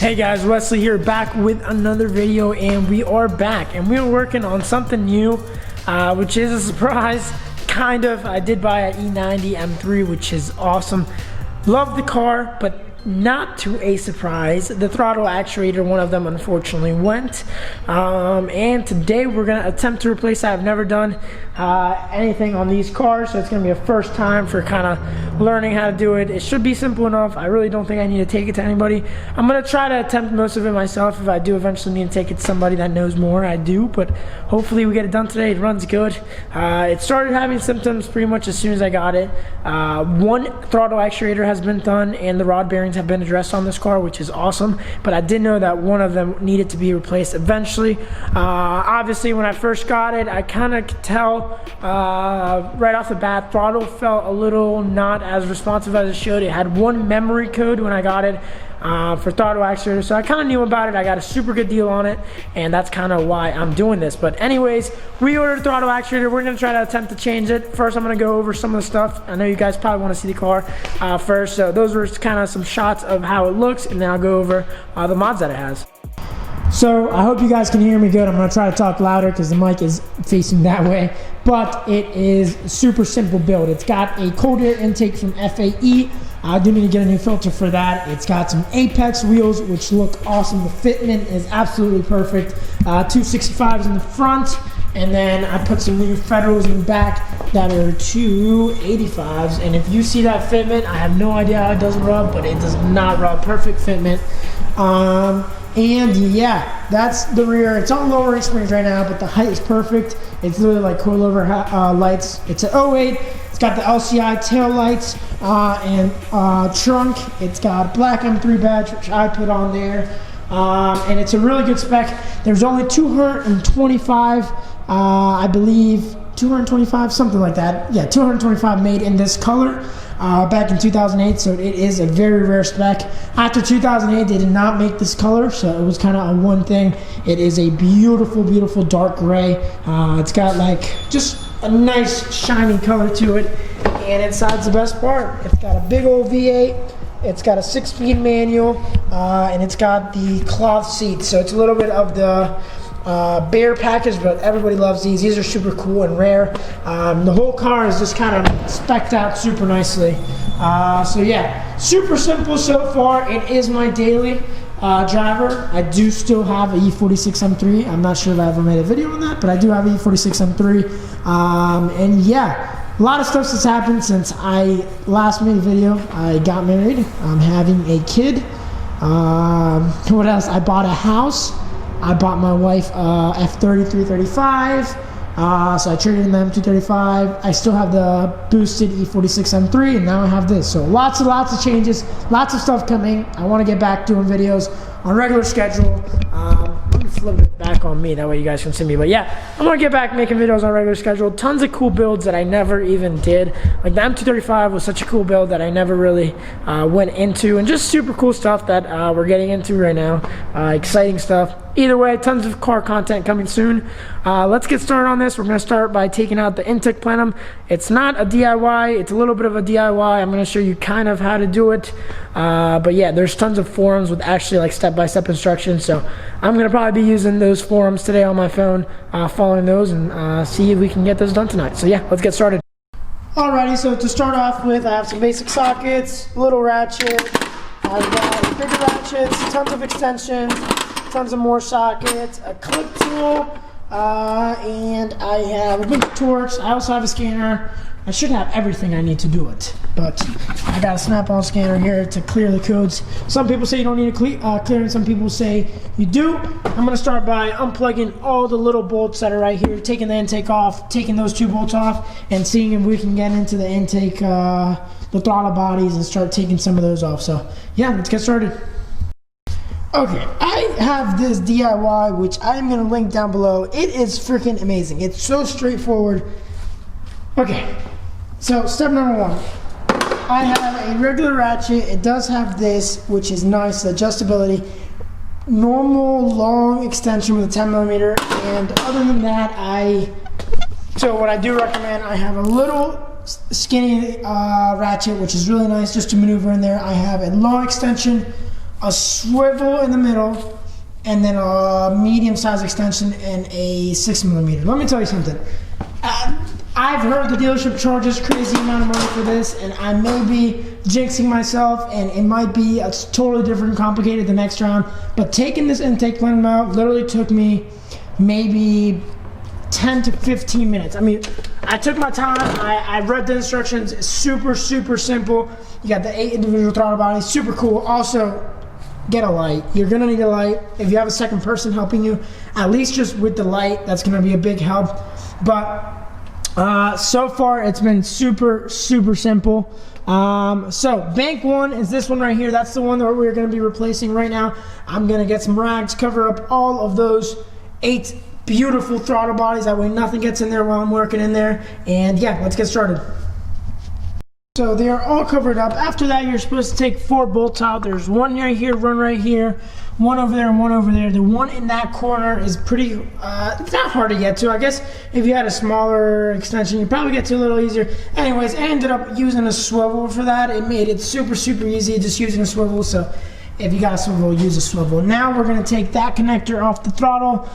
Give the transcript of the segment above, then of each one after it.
Hey guys, Wesley here, back with another video, and we are back and we're working on something new, which is a surprise, kind of. I did buy an e9x M3, which is awesome. Love the car, but not to a surprise. The throttle actuator, one of them unfortunately went, and today we're gonna attempt to replace that. I've never done anything on these cars, so it's gonna be a first time for kind of learning how to do it. It should be simple enough. I really don't think I need to take it to anybody. I'm gonna try to attempt most of it myself. If I do eventually need to take it to somebody that knows more, I do, but hopefully we get it done today. It runs good. It started having symptoms pretty much as soon as I got it. One throttle actuator has been done and the rod bearings have been addressed on this car, which is awesome, but I did know that one of them needed to be replaced eventually. Obviously when I first got it, I kind of could tell right off the bat, throttle felt a little not as responsive as it should. It had one memory code when I got it for throttle actuator, so I kind of knew about it. I got a super good deal on it, and that's kind of why I'm doing this. But anyways, we ordered a throttle actuator. We're going to try to attempt to change it. First, I'm going to go over some of the stuff. I know you guys probably want to see the car first, so those were kind of some shots of how it looks, and then I'll go over the mods that it has. So I hope you guys can hear me good. I'm going to try to talk louder because the mic is facing that way, but it is a super simple build. It's got a cold air intake from FAE. I do need to get a new filter for that. It's got some Apex wheels, which look awesome. The fitment is absolutely perfect. 265s in the front, and then I put some new Federals in the back that are 285s. And if you see that fitment, I have no idea how it doesn't rub, but it does not rub. Perfect fitment. And yeah, that's the rear. It's on lowering springs right now, but the height is perfect. It's literally like coilover lights. It's an 08. It's got the LCI tail lights and trunk. It's got a black M3 badge, which I put on there. And it's a really good spec. There's only 225, I believe, 225, something like that. Yeah, 225 made in this color back in 2008, so it is a very rare spec. After 2008, they did not make this color, so it was kind of a one thing. It is a beautiful, beautiful dark gray. It's got like just a nice shiny color to it, and inside's the best part. It's got a big old V8. It's got a 6-speed manual, and it's got the cloth seats, so it's a little bit of the Bear package, but everybody loves these. These are super cool and rare. The whole car is just kind of specced out super nicely. So yeah, super simple so far. It is my daily driver. I do still have a E46 M3. I'm not sure if I ever made a video on that, but I do have an E46 M3. And yeah, a lot of stuff has happened since I last made a video. I got married. I'm having a kid. What else? I bought a house. I bought my wife F30 335, so I traded in the M235. I still have the boosted E46 M3, and now I have this. So lots of changes, lots of stuff coming. I want to get back doing videos on regular schedule. Let me flip it back on me, that way you guys can see me. But yeah, I'm going to get back making videos on a regular schedule. Tons of cool builds that I never even did. Like the M235 was such a cool build that I never really went into, and just super cool stuff that we're getting into right now. Exciting stuff. Either way, tons of car content coming soon. Let's get started on this. We're going to start by taking out the intake plenum. It's not a DIY. It's a little bit of a DIY. I'm going to show you kind of how to do it. But yeah, there's tons of forums with actually like step-by-step instructions. So I'm going to probably be using those forums today on my phone, following those, and see if we can get those done tonight. So yeah, let's get started. Alrighty, so to start off with, I have some basic sockets, little ratchet. I've got bigger ratchets, tons of extensions, tons of more sockets, a clip tool, and I have a bunch of torques. I also have a scanner. I should have everything I need to do it, but I got a snap-on scanner here to clear the codes. Some people say you don't need a clearance, some people say you do. I'm gonna start by unplugging all the little bolts that are right here, taking the intake off, taking those 2 bolts off, and seeing if we can get into the intake, the throttle bodies, and start taking some of those off. So yeah, let's get started. Okay, I have this DIY, which I am going to link down below. It is freaking amazing. It's so straightforward. Okay, so step number 1. I have a regular ratchet. It does have this, which is nice, adjustability. Normal long extension with a 10mm, and other than that, so what I do recommend, I have a little skinny ratchet, which is really nice just to maneuver in there. I have a long extension a swivel in the middle, and then a medium-sized extension and a 6mm. Let me tell you something. I've heard the dealership charges crazy amount of money for this, and I may be jinxing myself, and it might be totally different, complicated the next round. But taking this intake plenum out literally took me maybe 10 to 15 minutes. I mean, I took my time. I read the instructions. It's super, super simple. You got the 8 individual throttle bodies. Super cool. Also, get a light. You're gonna need a light. If you have a second person helping you, at least just with the light, that's gonna be a big help. But so far it's been super, super simple. So bank one is this one right here. That's the one that we're gonna be replacing right now. I'm gonna get some rags, cover up all of those 8 beautiful throttle bodies. That way nothing gets in there while I'm working in there. And yeah, let's get started. So they are all covered up. After that, you're supposed to take 4 bolts out. There's one right here, one right here, one over there, and one over there. The one in that corner is pretty, it's not hard to get to. I guess if you had a smaller extension, you'd probably get to a little easier. Anyways, I ended up using a swivel for that. It made it super, super easy just using a swivel. So if you got a swivel, use a swivel. Now we're gonna take that connector off the throttle,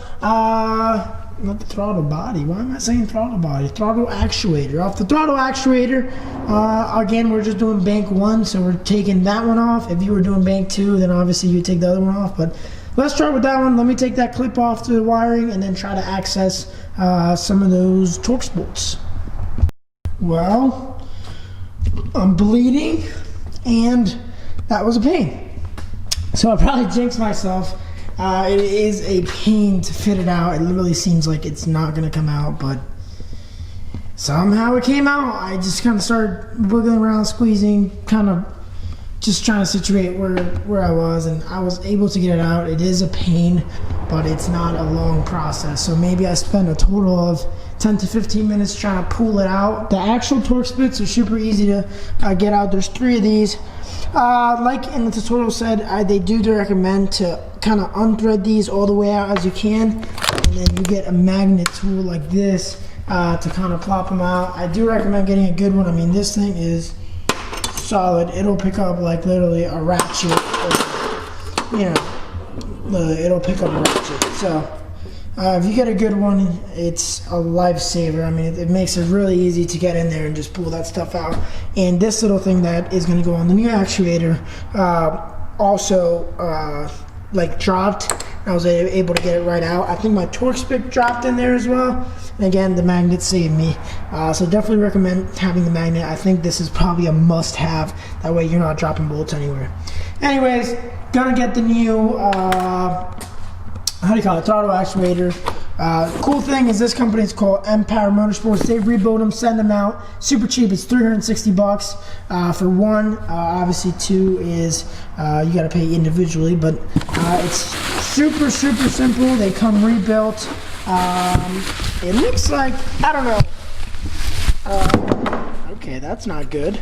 not the throttle body. Why am I saying throttle body? Throttle actuator. Off the throttle actuator. Again, we're just doing bank 1, so we're taking that one off. If you were doing bank 2, then obviously you take the other one off. But let's start with that one. Let me take that clip off to the wiring and then try to access some of those Torx bolts. Well, I'm bleeding, and that was a pain. So I probably jinxed myself. It is a pain to fit it out. It literally seems like it's not going to come out, but somehow it came out. I just kind of started wiggling around, squeezing, kind of just trying to situate where I was, and I was able to get it out. It is a pain, but it's not a long process. So maybe I spent a total of 10 to 15 minutes trying to pull it out. The actual Torx bits are super easy to get out. There's 3 of these. Like in the tutorial said, they do recommend to kind of unthread these all the way out as you can, and then you get a magnet tool like this to kind of plop them out. I do recommend getting a good one. I mean, this thing is solid. It'll pick up like literally a ratchet, you know, it'll pick up a ratchet. So if you get a good one, it's a lifesaver. I mean, it makes it really easy to get in there and just pull that stuff out. And this little thing that is going to go on the new actuator also like dropped. I was able to get it right out. I think my Torx pick dropped in there as well. And again, the magnet saved me. So definitely recommend having the magnet. I think this is probably a must-have. That way you're not dropping bolts anywhere. Anyways, gonna get the new how do you call it, throttle actuator. Cool thing is this company is called M3 Motorsports. They rebuild them, send them out, super cheap. It's $360 for one. Obviously 2 is you got to pay individually, but it's super, super simple. They come rebuilt. It looks like, I don't know. Okay, that's not good.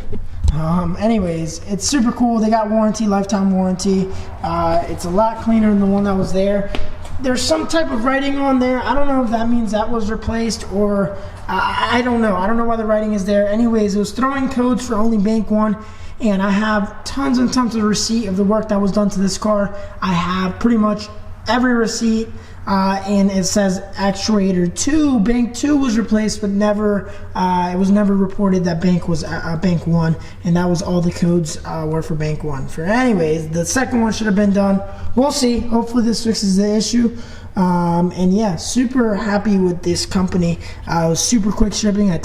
Anyways, it's super cool. They got warranty, lifetime warranty. It's a lot cleaner than the one that was there. There's some type of writing on there. I don't know if that means that was replaced or I don't know. I don't know why the writing is there. Anyways, it was throwing codes for only bank 1, and I have tons and tons of receipt of the work that was done to this car. I have pretty much every receipt, and it says actuator 2, bank 2 was replaced, but never, it was never reported that bank was bank 1, and that was all the codes were for bank 1. For anyways, the second one should have been done. We'll see. Hopefully this fixes the issue. And yeah, super happy with this company. It was super quick shipping. It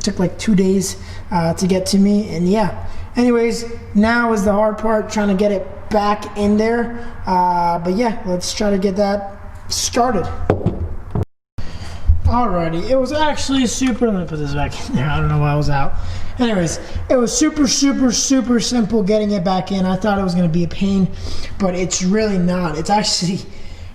took like 2 days to get to me, and yeah. Anyways, now is the hard part, trying to get it back in there. But yeah, let's try to get that started. Alrighty, it was actually super, let me put this back in there, I don't know why I was out. Anyways, it was super, super, super simple getting it back in. I thought it was going to be a pain, but it's really not. It's actually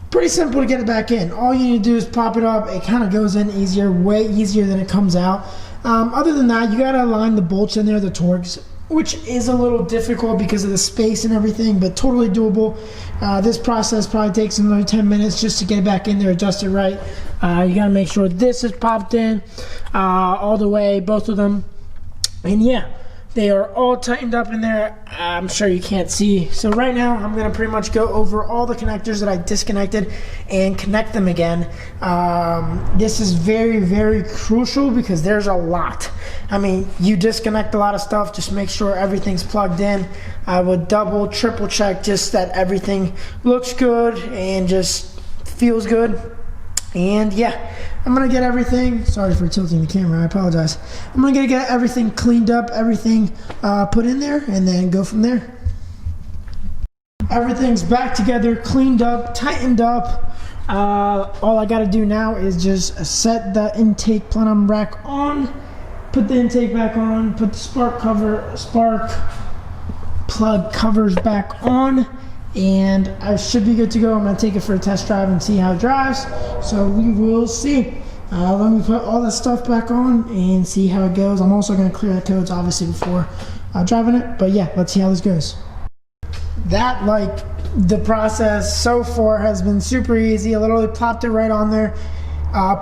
pretty simple to get it back in. All you need to do is pop it up. It kind of goes in easier, way easier than it comes out. Other than that, you got to align the bolts in there, the Torx, which is a little difficult because of the space and everything, but totally doable. This process probably takes another 10 minutes just to get it back in there, adjust it right. You gotta make sure this is popped in all the way, both of them. And yeah, They are all tightened up in there. I'm sure you can't see. So right now, I'm gonna pretty much go over all the connectors that I disconnected and connect them again. This is very, very crucial because there's a lot. I mean, you disconnect a lot of stuff, just make sure everything's plugged in. I would double, triple check just that everything looks good and just feels good. And yeah, I'm gonna get everything, sorry for tilting the camera, I apologize. I'm gonna get everything cleaned up, everything put in there, and then go from there. Everything's back together, cleaned up, tightened up. All I gotta do now is just set the intake plenum rack on, put the intake back on, put the spark plug covers back on, and I should be good to go. I'm going to take it for a test drive and see how it drives, so we will see. Let me put all that stuff back on and see how it goes. I'm also going to clear the codes obviously before driving it, but yeah, let's see how this goes. That, like, the process so far has been super easy. I literally plopped it right on there,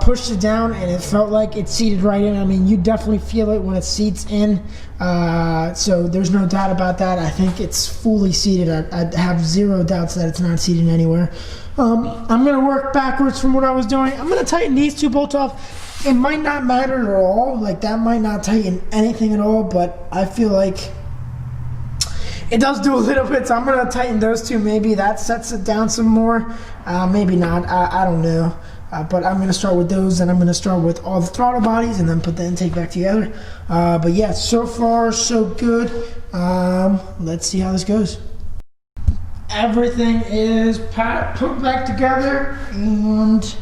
pushed it down, and it felt like it seated right in. I mean, you definitely feel it when it seats in, so there's no doubt about that. I think it's fully seated. I have zero doubts that it's not seated anywhere. I'm going to work backwards from what I was doing. I'm going to tighten these two bolts off. It might not matter at all. Like, that might not tighten anything at all, but I feel like it does do a little bit, so I'm going to tighten those two. Maybe that sets it down some more. Maybe not. I don't know. But I'm going to start with those, and I'm going to start with all the throttle bodies and then put the intake back together. But yeah, so far so good. Let's see how this goes. Everything is put back together, and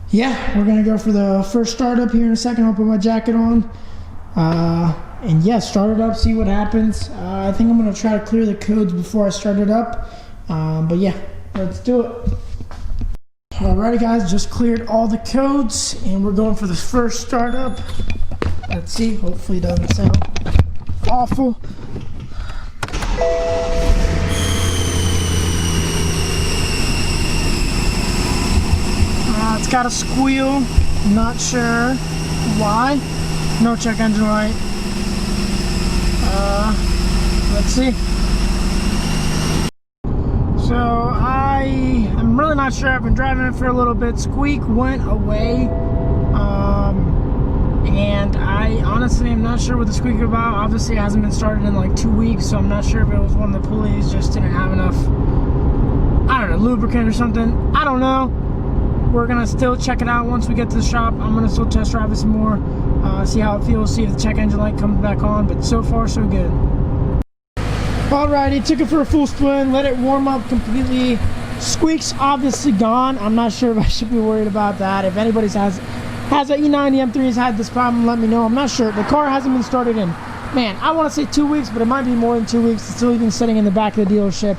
yeah, we're going to go for the first startup here in a second. I'll put my jacket on. And yeah, start it up, see what happens. I think I'm going to try to clear the codes before I start it up. But yeah, let's do it. Alrighty guys, just cleared all the codes and we're going for the first startup. Let's see, hopefully it doesn't sound awful. It's got a squeal, not sure why. No check engine light. Let's see. So I'm really not sure. I've been driving it for a little bit. Squeak went away, and I honestly am not sure what the squeak is about. Obviously it hasn't been started in like 2 weeks, so I'm not sure if it was one of the pulleys just didn't have enough, I don't know, lubricant or something. I don't know. We're gonna still check it out once we get to the shop. I'm gonna still test drive it some more, see how it feels, see if the check engine light comes back on, but so far so good. Alrighty, took it for a full spin, let it warm up completely. Squeak's obviously gone. I'm not sure if I should be worried about that. If anybody has an E90 M3 has had this problem, let me know. I'm not sure. The car hasn't been started in, man, I want to say 2 weeks, but it might be more than 2 weeks. It's still even sitting in the back of the dealership,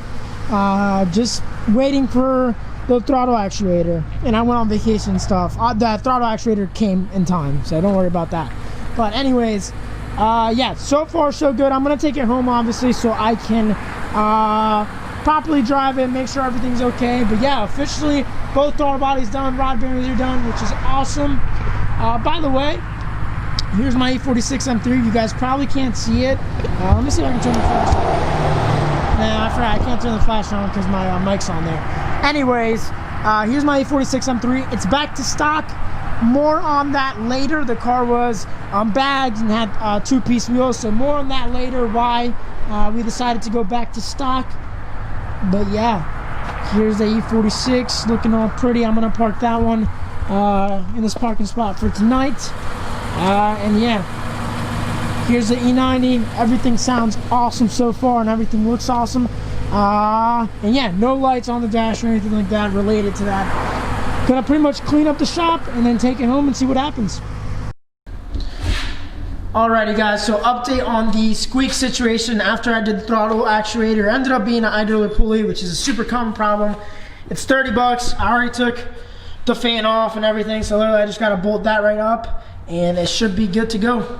just waiting for the throttle actuator. And I went on vacation and stuff. The throttle actuator came in time, so don't worry about that. But anyways, yeah, so far so good. I'm gonna take it home obviously so I can properly drive it, make sure everything's okay. But yeah, officially both throttle bodies done, rod bearings are done, which is awesome. By the way, here's my E46 M3. You guys probably can't see it. Let me see if I can turn the flash on. Nah, I forgot, I can't turn the flash on because my mic's on there. Anyways, here's my E46 M3. It's back to stock. More on that later. The car was bagged and had two-piece wheels, so more on that later, why we decided to go back to stock. But yeah, here's the E46 looking all pretty. I'm gonna park that one in this parking spot for tonight. And yeah, here's the E90. Everything sounds awesome so far and everything looks awesome. And yeah, no lights on the dash or anything like that related to that. Gonna pretty much clean up the shop and then take it home and see what happens. Alrighty guys, so update on the squeak situation after I did the throttle actuator. It ended up being an idler pulley, which is a super common problem. It's 30 bucks. I already took the fan off and everything, so literally I just gotta bolt that right up and it should be good to go.